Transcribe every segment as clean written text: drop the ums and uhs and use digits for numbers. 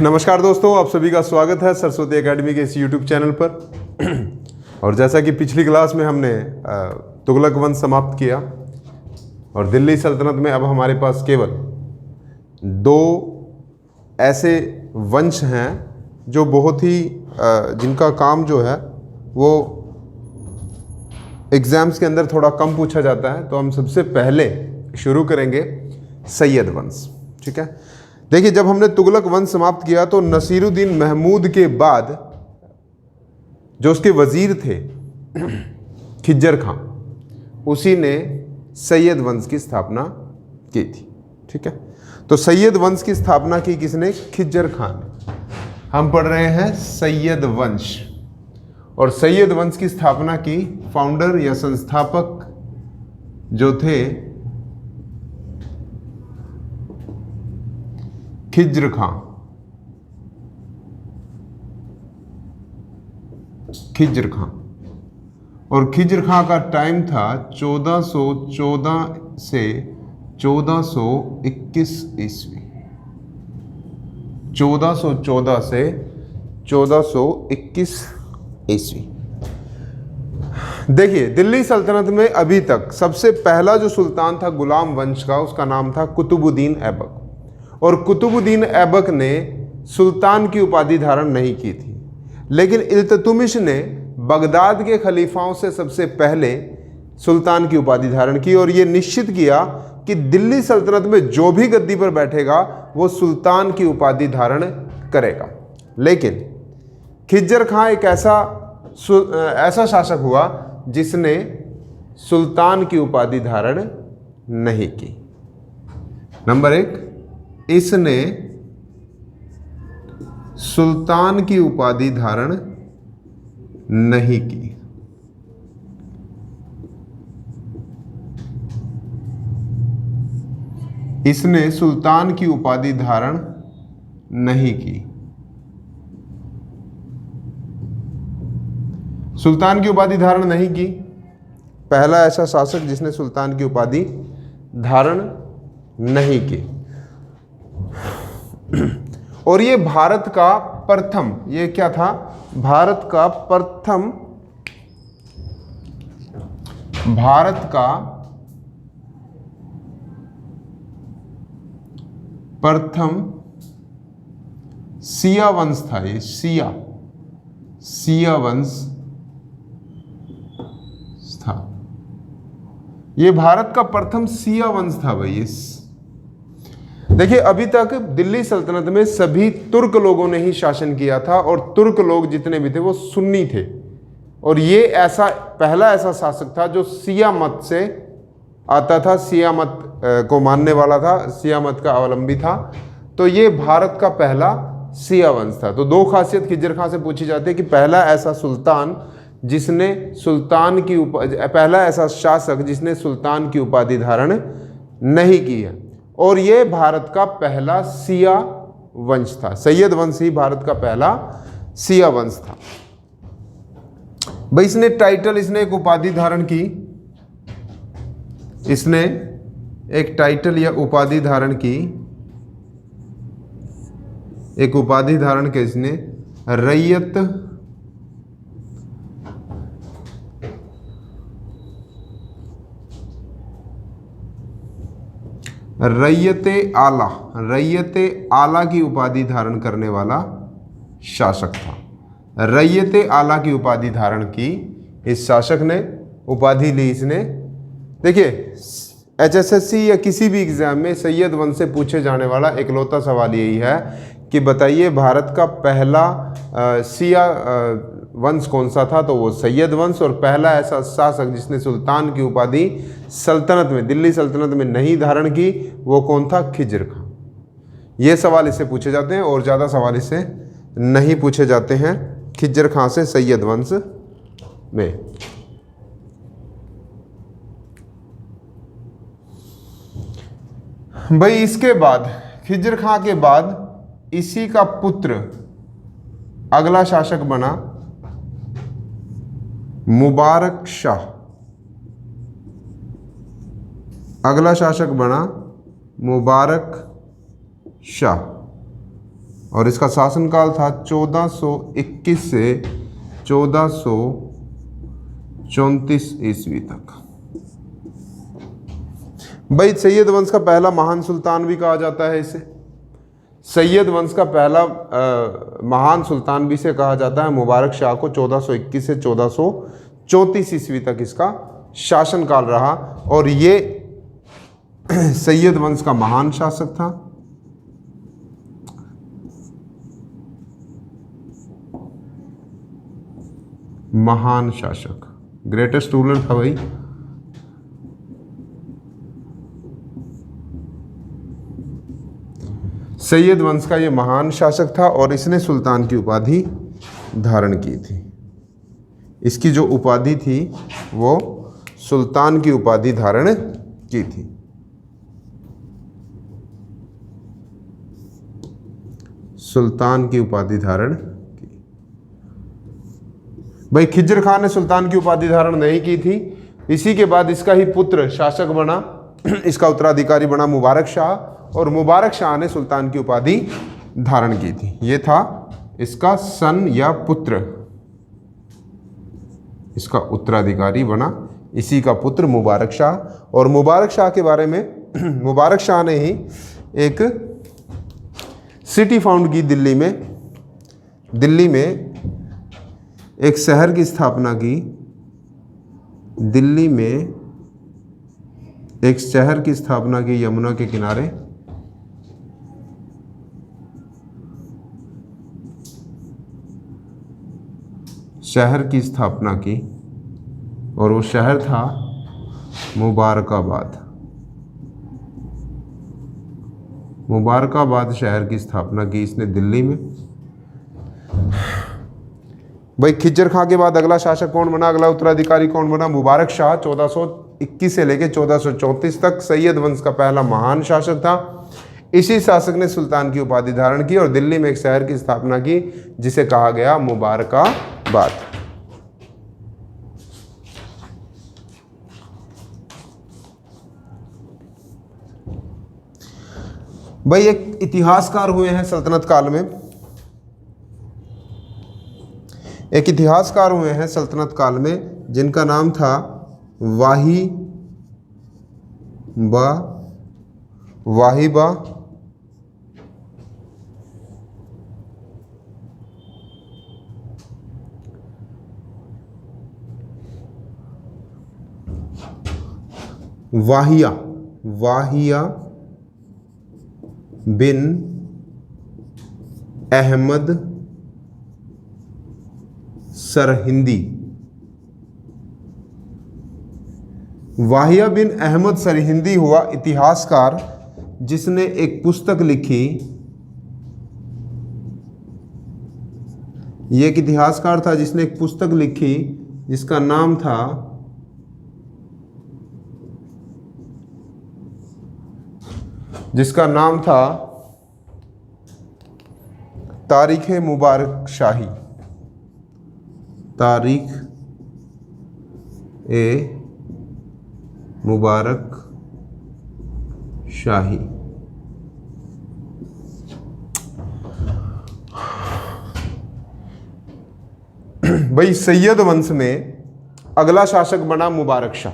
नमस्कार दोस्तों, आप सभी का स्वागत है सरस्वती एकेडमी के इस यूट्यूब चैनल पर। और जैसा कि पिछली क्लास में हमने तुगलक वंश समाप्त किया और दिल्ली सल्तनत में अब हमारे पास केवल दो ऐसे वंश हैं जो बहुत ही जिनका काम जो है वो एग्ज़ाम्स के अंदर थोड़ा कम पूछा जाता है। तो हम सबसे पहले शुरू करेंगे सैयद वंश। ठीक है, देखिए, जब हमने तुगलक वंश समाप्त किया तो नसीरुद्दीन महमूद के बाद जो उसके वजीर थे खिज्जर खां, उसी ने सैयद वंश की स्थापना की थी। ठीक है, तो सैयद वंश की स्थापना की किसने? खिज्जर खां ने। हम पढ़ रहे हैं सैयद वंश, और सैयद वंश की स्थापना की फाउंडर या संस्थापक जो थे खिज्र खां। खिज्र खां, और खिज्र खां का टाइम था 1414 से 1421 ईस्वी। 1414 से 1421 ईस्वी। देखिए, दिल्ली सल्तनत में अभी तक सबसे पहला जो सुल्तान था गुलाम वंश का, उसका नाम था कुतुबुद्दीन ऐबक। और कुतुबुद्दीन ऐबक ने सुल्तान की उपाधि धारण नहीं की थी, लेकिन इल्तुतमिश ने बगदाद के खलीफाओं से सबसे पहले सुल्तान की उपाधि धारण की और ये निश्चित किया कि दिल्ली सल्तनत में जो भी गद्दी पर बैठेगा वो सुल्तान की उपाधि धारण करेगा। लेकिन खिज्जर खां एक ऐसा शासक हुआ जिसने सुल्तान की उपाधि धारण नहीं की। नंबर एक, इसने सुल्तान की उपाधि धारण नहीं की। इसने सुल्तान की उपाधि धारण नहीं की। सुल्तान की उपाधि धारण नहीं की, पहला ऐसा शासक जिसने सुल्तान की उपाधि धारण नहीं की। और ये भारत का प्रथम, ये क्या था? भारत का प्रथम सिया वंश था। ये सिया वंश था। ये भारत का प्रथम सिया वंश था भाई। देखिए, अभी तक दिल्ली सल्तनत में सभी तुर्क लोगों ने ही शासन किया था, और तुर्क लोग जितने भी थे वो सुन्नी थे। और ये पहला ऐसा शासक था जो सिया मत से आता था, सिया मत को मानने वाला था, सिया मत का अवलंबी था। तो ये भारत का पहला सिया वंश था। तो दो खासियत खिज्जर खां से पूछी जाती है कि पहला ऐसा सुल्तान जिसने सुल्तान की पहला ऐसा शासक जिसने सुल्तान की उपाधि धारण नहीं की है, और ये भारत का पहला सिया वंश था। सैयद वंश ही भारत का पहला सिया वंश था भाई। इसने एक उपाधि धारण की। इसने एक टाइटल या उपाधि धारण की। एक उपाधि धारण के इसने रैयते आला की उपाधि धारण करने वाला शासक था। रैयते आला की उपाधि धारण की इस शासक ने। उपाधि ली इसने। देखिए, HSSC या किसी भी एग्जाम में सैयद वंश से पूछे जाने वाला इकलौता सवाल यही है कि बताइए भारत का पहला सिया वंश कौन सा था? तो वो सैयद वंश। और पहला ऐसा शासक जिसने सुल्तान की उपाधि सल्तनत में, दिल्ली सल्तनत में नहीं धारण की, वो कौन था? खिज्र खां। ये सवाल इससे पूछे जाते हैं और ज़्यादा सवाल इससे नहीं पूछे जाते हैं खिज्र खां से सैयद वंश में। भाई, इसके बाद खिज्र खां के बाद इसी का पुत्र अगला शासक बना मुबारक शाह। अगला शासक बना मुबारक शाह। और इसका शासनकाल था 1421 से 1434 ईस्वी तक। भाई सैयद वंश का पहला महान सुल्तान भी कहा जाता है इसे। सैयद वंश का पहला महान सुल्तान भी से कहा जाता है। मुबारक शाह को 1421 से 1434 ईस्वी तक इसका शासनकाल रहा और ये सैयद वंश का महान शासक था। महान शासक, ग्रेटेस्ट रूलर था भाई। सैयद वंश का ये महान शासक था और इसने सुल्तान की उपाधि धारण की थी। इसकी जो उपाधि थी वो सुल्तान की उपाधि धारण की थी। सुल्तान की उपाधि धारण की। भाई खिज्र खान ने सुल्तान की उपाधि धारण नहीं की थी। इसी के बाद इसका ही पुत्र शासक बना, इसका उत्तराधिकारी बना मुबारक शाह, और मुबारक शाह ने सुल्तान की उपाधि धारण की थी। ये था इसका सन या पुत्र, इसका उत्तराधिकारी बना इसी का पुत्र मुबारक शाह। और मुबारक शाह के बारे में मुबारक शाह ने ही एक सिटी फाउंड की दिल्ली में एक शहर की स्थापना की। दिल्ली में एक शहर की स्थापना की यमुना के किनारे। शहर की स्थापना की और वो शहर था मुबारकाबाद। मुबारकाबाद शहर की स्थापना की इसने दिल्ली में। भाई खिज्र खां के बाद अगला शासक कौन बना, अगला उत्तराधिकारी कौन बना? मुबारक शाह। 1421 से लेकर 1434 तक सैयद वंश का पहला महान शासक था। इसी शासक ने सुल्तान की उपाधि धारण की और दिल्ली में एक शहर की स्थापना की जिसे कहा गया मुबारकाबाद। भाई एक इतिहासकार हुए हैं सल्तनत काल में, एक इतिहासकार हुए हैं सल्तनत काल में जिनका नाम था वाहिबा वाहिया बिन अहमद सरहिंदी। वाहिया बिन अहमद सरहिंदी हुआ इतिहासकार जिसने एक पुस्तक लिखी। ये एक इतिहासकार था जिसने एक पुस्तक लिखी जिसका नाम था तारीख़ मुबारक शाही। तारीख़ ए मुबारक शाही। भाई सैयद वंश में अगला शासक बना मुबारक शाह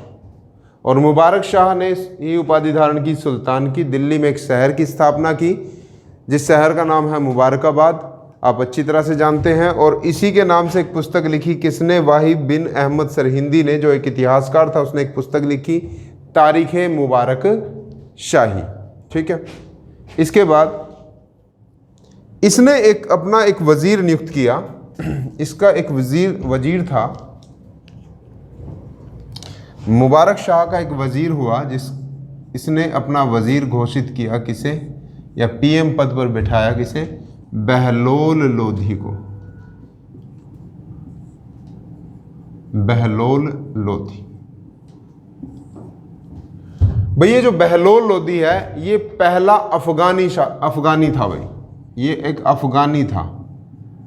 और मुबारक शाह ने ये उपाधि धारण की सुल्तान की। दिल्ली में एक शहर की स्थापना की जिस शहर का नाम है मुबारकाबाद, आप अच्छी तरह से जानते हैं। और इसी के नाम से एक पुस्तक लिखी किसने? वाहिब बिन अहमद सरहिंदी ने, जो एक इतिहासकार था, उसने एक पुस्तक लिखी तारीख़ मुबारक शाही। ठीक है। इसके बाद इसने अपना एक वजीर नियुक्त किया। इसका एक वजीर था, मुबारक शाह का एक वजीर हुआ इसने अपना वजीर घोषित किया किसे, या पीएम पद पर बिठाया किसे? बहलोल लोधी को। बहलोल लोधी। भाई ये जो बहलोल लोधी है ये पहला अफगानी था। भाई ये एक अफगानी था।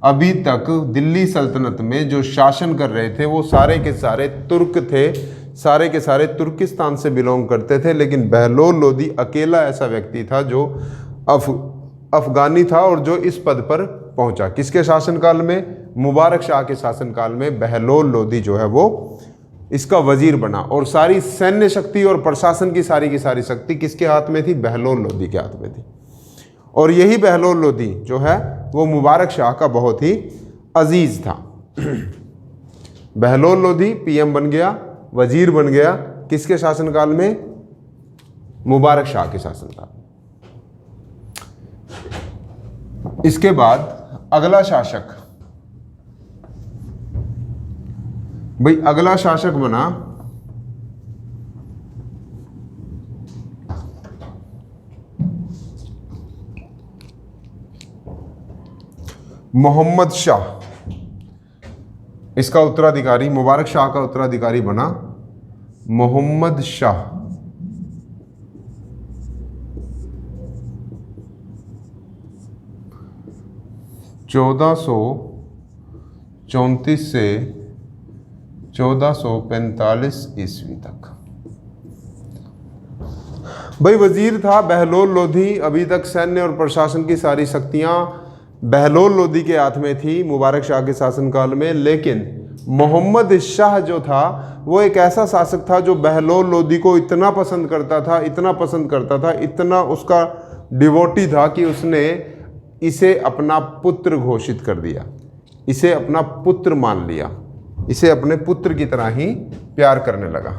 अभी तक दिल्ली सल्तनत में जो शासन कर रहे थे वो सारे के सारे तुर्क थे, सारे के सारे तुर्किस्तान से बिलोंग करते थे। लेकिन बहलोल लोधी अकेला ऐसा व्यक्ति था जो अफगानी था और जो इस पद पर पहुंचा। किसके शासनकाल में? मुबारक शाह के शासनकाल में बहलोल लोदी जो है वो इसका वजीर बना, और सारी सैन्य शक्ति और प्रशासन की सारी शक्ति किसके हाथ में थी? बहलोल लोदी के हाथ में थी। और यही बहलोल लोदी जो है वो मुबारक शाह का बहुत ही अजीज था। बहलोल लोदी पीएम बन गया, वजीर बन गया, किसके शासनकाल में? मुबारक शाह के शासनकाल में। इसके बाद अगला शासक, भाई अगला शासक बना मोहम्मद शाह। इसका उत्तराधिकारी, मुबारक शाह का उत्तराधिकारी बना मोहम्मद शाह। चौदह सौ 34 से 1445 ईस्वी तक। भाई वजीर था बहलोल लोदी। अभी तक सैन्य और प्रशासन की सारी शक्तियां बहलोल लोदी के हाथ में थी मुबारक शाह के शासनकाल में, लेकिन मोहम्मद शाह जो था वो एक ऐसा शासक था जो बहलोल लोदी को इतना पसंद करता था, इतना उसका डिवोटी था कि उसने इसे अपना पुत्र घोषित कर दिया, इसे अपना पुत्र मान लिया, इसे अपने पुत्र की तरह ही प्यार करने लगा।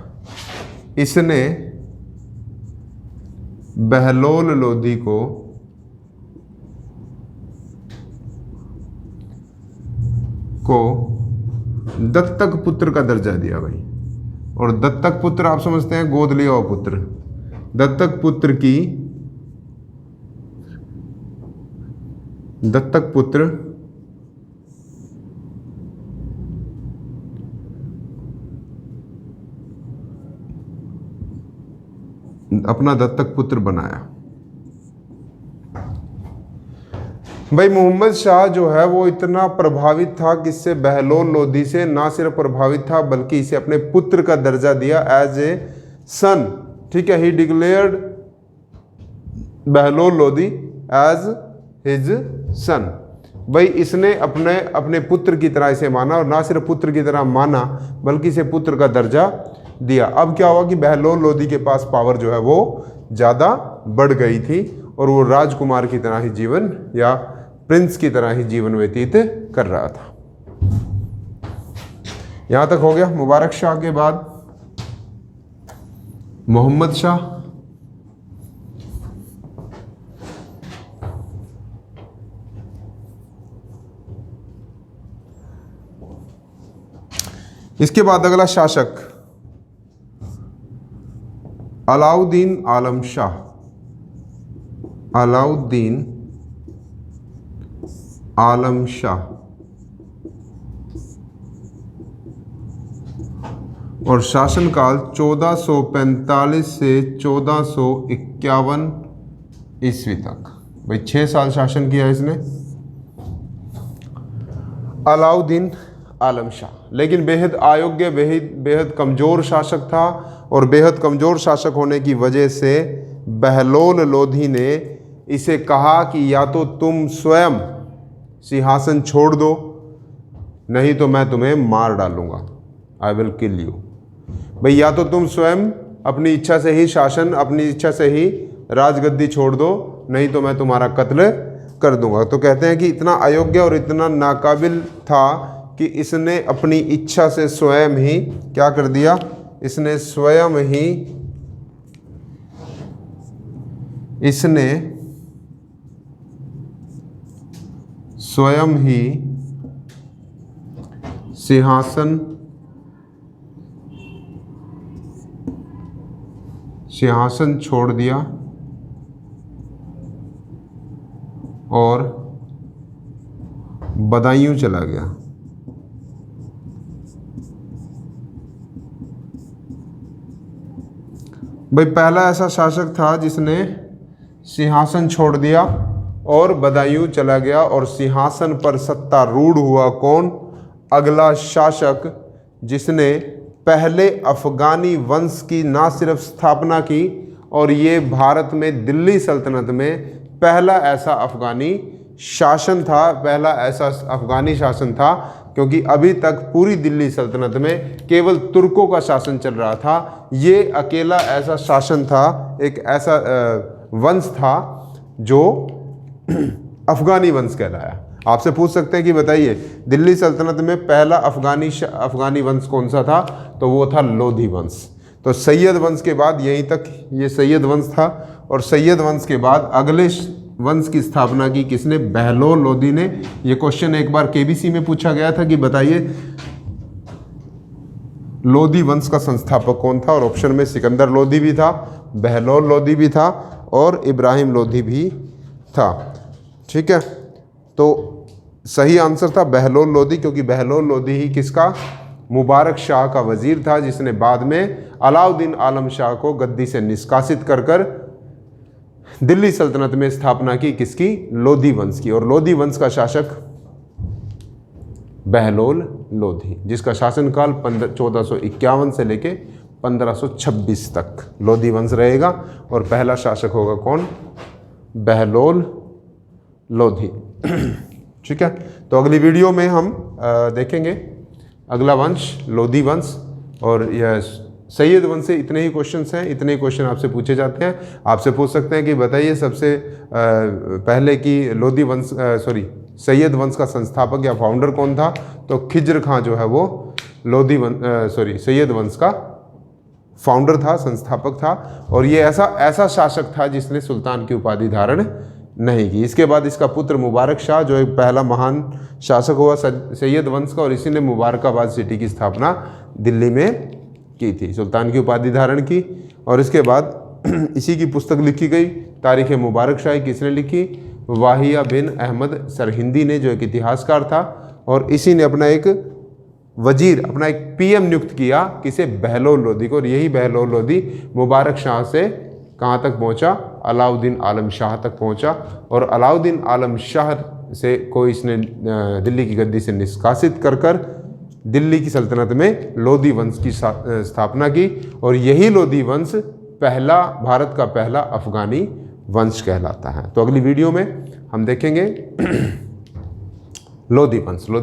इसने बहलोल लोदी को दत्तक पुत्र का दर्जा दिया भाई। और दत्तक पुत्र आप समझते हैं गोद लिया हुआ पुत्र। दत्तक पुत्र अपना दत्तक पुत्र बनाया। भाई मोहम्मद शाह जो है वो इतना प्रभावित था किससे? बहलोल लोदी से। ना सिर्फ प्रभावित था बल्कि इसे अपने पुत्र का दर्जा दिया एज ए सन। ठीक है, he declared Bahlol Lodi as his son. भाई इसने अपने पुत्र की तरह इसे माना, और ना सिर्फ पुत्र की तरह माना बल्कि इसे पुत्र का दर्जा दिया। अब क्या हुआ कि बहलोल लोदी के पास पावर जो है वो ज़्यादा बढ़ गई थी और वो राजकुमार की तरह ही जीवन या प्रिंस की तरह ही जीवन व्यतीत कर रहा था। यहां तक हो गया। मुबारक शाह के बाद मोहम्मद शाह। इसके बाद अगला शासक अलाउद्दीन आलम शाह। अलाउद्दीन आलम शाह, और शासनकाल 1445 से 1451 ईस्वी तक। भाई 6 साल शासन किया इसने अलाउद्दीन आलम शाह। लेकिन बेहद अयोग्य, बेहद कमज़ोर शासक था, और बेहद कमज़ोर शासक होने की वजह से बहलोल लोदी ने इसे कहा कि या तो तुम स्वयं सिंहासन छोड़ दो, नहीं तो मैं तुम्हें मार डालूंगा, आई विल किल यू। भाई या तो तुम स्वयं अपनी इच्छा से ही शासन, अपनी इच्छा से ही राजगद्दी छोड़ दो, नहीं तो मैं तुम्हारा कत्ल कर दूंगा। तो कहते हैं कि इतना अयोग्य और इतना नाकाबिल था कि इसने अपनी इच्छा से स्वयं ही क्या कर दिया? इसने स्वयं ही सिंहासन छोड़ दिया और बदायूं चला गया। भाई पहला ऐसा शासक था जिसने सिंहासन छोड़ दिया और बदायूं चला गया, और सिंहासन पर सत्तारूढ़ हुआ कौन? अगला शासक जिसने पहले अफगानी वंश की ना सिर्फ स्थापना की, और ये भारत में दिल्ली सल्तनत में पहला ऐसा अफगानी शासन था, पहला ऐसा अफगानी शासन था, क्योंकि अभी तक पूरी दिल्ली सल्तनत में केवल तुर्कों का शासन चल रहा था। ये अकेला ऐसा शासन था, एक ऐसा वंश था जो अफगानी वंश कहलाया। आपसे पूछ सकते हैं कि बताइए दिल्ली सल्तनत में पहला अफगानी वंश कौन सा था, तो वो था लोधी वंश। तो सैयद वंश के बाद यहीं तक ये सैयद वंश था, और सैयद वंश के बाद अगले वंश की स्थापना की किसने? बहलोल लोधी ने। ये क्वेश्चन एक बार केबीसी में पूछा गया था कि बताइए लोधी वंश का संस्थापक कौन था, और ऑप्शन में सिकंदर लोधी भी था, बहलोल लोधी भी था और इब्राहिम लोधी भी था। ठीक है, तो सही आंसर था बहलोल लोधी, क्योंकि बहलोल लोधी ही किसका? मुबारक शाह का वजीर था, जिसने बाद में अलाउद्दीन आलम शाह को गद्दी से निष्कासित कर कर दिल्ली सल्तनत में स्थापना की किसकी? लोधी वंश की। और लोधी वंश का शासक बहलोल लोधी, जिसका शासनकाल 1451 से लेके 1526 तक लोधी वंश रहेगा, और पहला शासक होगा कौन? बहलोल लोधी। ठीक है, तो अगली वीडियो में हम देखेंगे अगला वंश लोधी वंश, और यह सैयद वंश से इतने ही क्वेश्चंस हैं, इतने ही क्वेश्चन आपसे पूछे जाते हैं। आपसे पूछ सकते हैं कि बताइए सबसे पहले की लोधी वंश सैयद वंश का संस्थापक या फाउंडर कौन था? तो खिज्र खां जो है वो सैयद वंश का फाउंडर था, संस्थापक था, और ये ऐसा शासक था जिसने सुल्तान की उपाधि धारण नहीं की। इसके बाद इसका पुत्र मुबारक शाह जो एक पहला महान शासक हुआ सैयद वंश का, और इसी ने मुबारकाबाद सिटी की स्थापना दिल्ली में की थी, सुल्तान की उपाधि धारण की। और इसके बाद इसी की पुस्तक लिखी गई, तारीख़ मुबारक शाही। किसने लिखी? वाहिया बिन अहमद सरहिंदी ने, जो एक इतिहासकार था, और इसी ने अपना एक वजीर, अपना एक पीएम नियुक्त किया, किसे? बहलोल लोधी को। और यही बहलोल लोधी मुबारक शाह से कहाँ तक पहुँचा? अलाउद्दीन आलम शाह तक पहुँचा, और अलाउद्दीन आलम शाह से को इसने दिल्ली की गद्दी से निष्कासित कर कर दिल्ली की सल्तनत में लोधी वंश की स्थापना की। और यही लोधी वंश भारत का पहला अफगानी वंश कहलाता है। तो अगली वीडियो में हम देखेंगे लोधी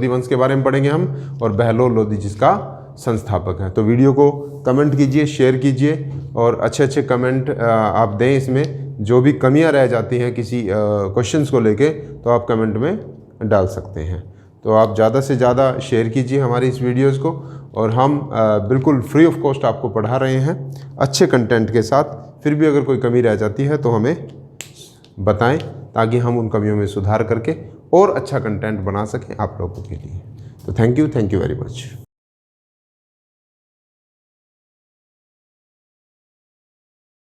वंश के बारे में पढ़ेंगे हम, और बहलोल लोधी जिसका संस्थापक है। तो वीडियो को कमेंट कीजिए, शेयर कीजिए, और अच्छे कमेंट आप दें। इसमें जो भी कमियां रह जाती हैं किसी क्वेश्चंस को लेके, तो आप कमेंट में डाल सकते हैं। तो आप ज़्यादा से ज़्यादा शेयर कीजिए हमारी इस वीडियोज़ को, और हम बिल्कुल फ्री ऑफ कॉस्ट आपको पढ़ा रहे हैं अच्छे कंटेंट के साथ। फिर भी अगर कोई कमी रह जाती है तो हमें बताएं, ताकि हम उन कमियों में सुधार करके और अच्छा कंटेंट बना सकें आप लोगों के लिए। तो थैंक यू वेरी मच।